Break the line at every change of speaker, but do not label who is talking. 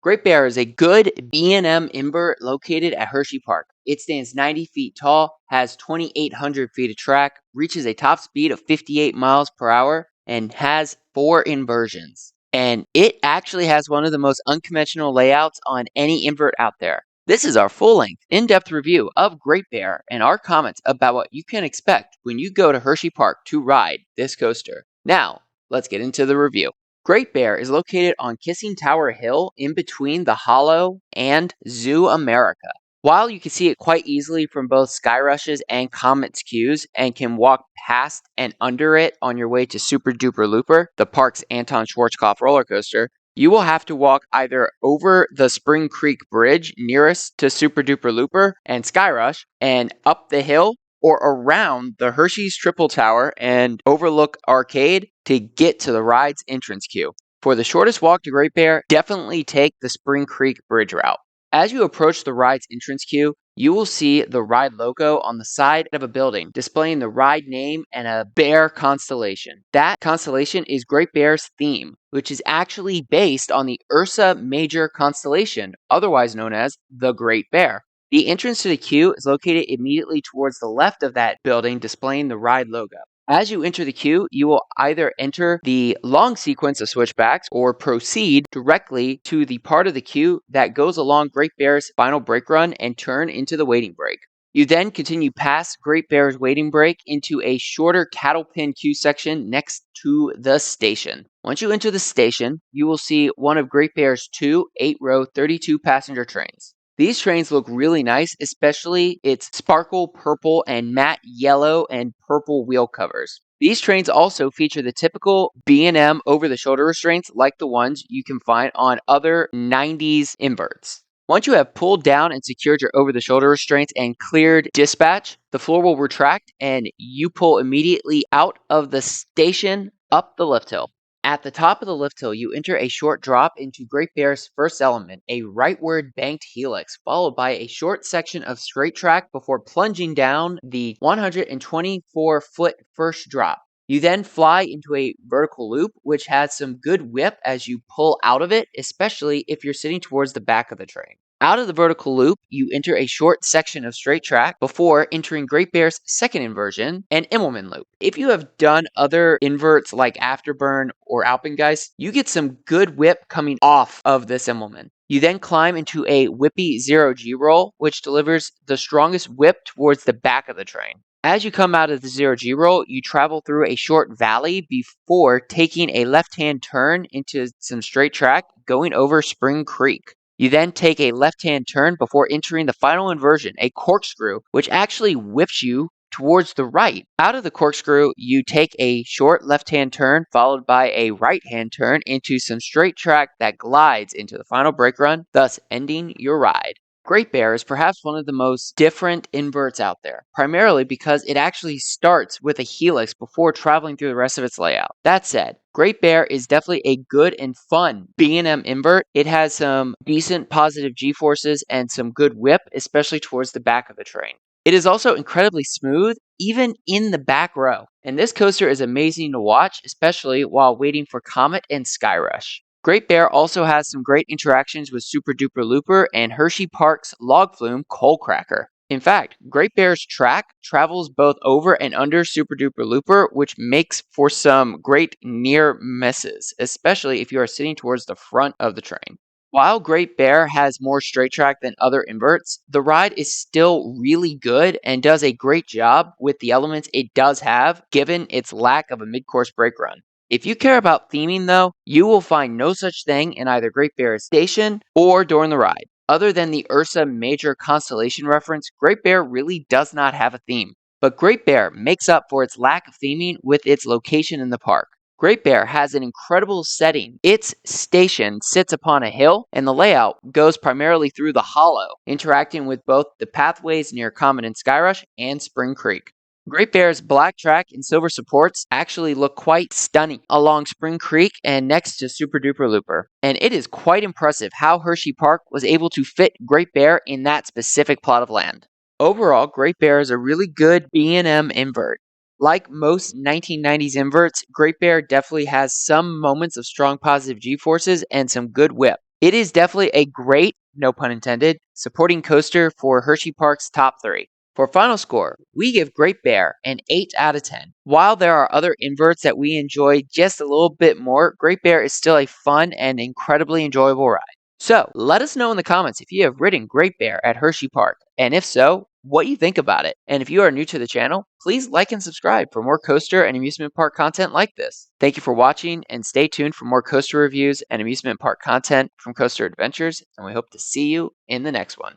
Great Bear is a good B&M Invert located at Hersheypark. It stands 90 feet tall, has 2,800 feet of track, reaches a top speed of 58 miles per hour, and has 4 inversions. And it actually has one of the most unconventional layouts on any invert out there. This is our full-length, in-depth review of Great Bear and our comments about what you can expect when you go to Hersheypark to ride this coaster. Now, let's get into the review. Great Bear is located on Kissing Tower Hill in between the Hollow and Zoo America. While you can see it quite easily from both Skyrush's and Comet's queues and can walk past and under it on your way to Super Duper Looper, the park's Anton Schwarzkopf roller coaster, you will have to walk either over the Spring Creek Bridge nearest to Super Duper Looper and Skyrush and up the hill, or around the Hershey's Triple Tower and Overlook Arcade to get to the ride's entrance queue. For the shortest walk to Great Bear, definitely take the Spring Creek Bridge route. As you approach the ride's entrance queue, you will see the ride logo on the side of a building, displaying the ride name and a bear constellation. That constellation is Great Bear's theme, which is actually based on the Ursa Major constellation, otherwise known as the Great Bear. The entrance to the queue is located immediately towards the left of that building, displaying the ride logo. As you enter the queue, you will either enter the long sequence of switchbacks or proceed directly to the part of the queue that goes along Great Bear's final brake run and turn into the waiting break. You then continue past Great Bear's waiting break into a shorter cattle pen queue section next to the station. Once you enter the station, you will see one of Great Bear's 2 8-row 32-passenger trains. These trains look really nice, especially its sparkle purple and matte yellow and purple wheel covers. These trains also feature the typical B&M over-the-shoulder restraints like the ones you can find on other 90s inverts. Once you have pulled down and secured your over-the-shoulder restraints and cleared dispatch, the floor will retract and you pull immediately out of the station up the lift hill. At the top of the lift hill, you enter a short drop into Great Bear's first element, a rightward banked helix, followed by a short section of straight track before plunging down the 124-foot first drop. You then fly into a vertical loop, which has some good whip as you pull out of it, especially if you're sitting towards the back of the train. Out of the vertical loop, you enter a short section of straight track before entering Great Bear's second inversion, an Immelman loop. If you have done other inverts like Afterburn or Alpengeist, you get some good whip coming off of this Immelman. You then climb into a whippy 0G roll, which delivers the strongest whip towards the back of the train. As you come out of the 0G roll, you travel through a short valley before taking a left-hand turn into some straight track going over Spring Creek. You then take a left-hand turn before entering the final inversion, a corkscrew, which actually whips you towards the right. Out of the corkscrew, you take a short left-hand turn followed by a right-hand turn into some straight track that glides into the final brake run, thus ending your ride. Great Bear is perhaps one of the most different inverts out there, primarily because it actually starts with a helix before traveling through the rest of its layout. That said, Great Bear is definitely a good and fun B&M invert. It has some decent positive G-forces and some good whip, especially towards the back of the train. It is also incredibly smooth, even in the back row. And this coaster is amazing to watch, especially while waiting for Comet and Skyrush. Great Bear also has some great interactions with Super Duper Looper and Hersheypark's log flume Coal Cracker. In fact, Great Bear's track travels both over and under Super Duper Looper, which makes for some great near misses, especially if you are sitting towards the front of the train. While Great Bear has more straight track than other inverts, the ride is still really good and does a great job with the elements it does have, given its lack of a mid-course brake run. If you care about theming though, you will find no such thing in either Great Bear's station or during the ride. Other than the Ursa Major constellation reference, Great Bear really does not have a theme. But Great Bear makes up for its lack of theming with its location in the park. Great Bear has an incredible setting. Its station sits upon a hill, and the layout goes primarily through the hollow, interacting with both the pathways near Comet and Skyrush and Spring Creek. Great Bear's black track and silver supports actually look quite stunning along Spring Creek and next to Super Duper Looper. And it is quite impressive how Hersheypark was able to fit Great Bear in that specific plot of land. Overall, Great Bear is a really good B&M invert. Like most 1990s inverts, Great Bear definitely has some moments of strong positive G-forces and some good whip. It is definitely a great, no pun intended, supporting coaster for Hersheypark's top 3. For final score, we give Great Bear an 8 out of 10. While there are other inverts that we enjoy just a little bit more, Great Bear is still a fun and incredibly enjoyable ride. So, let us know in the comments if you have ridden Great Bear at Hersheypark, and if so, what you think about it. And if you are new to the channel, please like and subscribe for more coaster and amusement park content like this. Thank you for watching, and stay tuned for more coaster reviews and amusement park content from Coaster Adventures, and we hope to see you in the next one.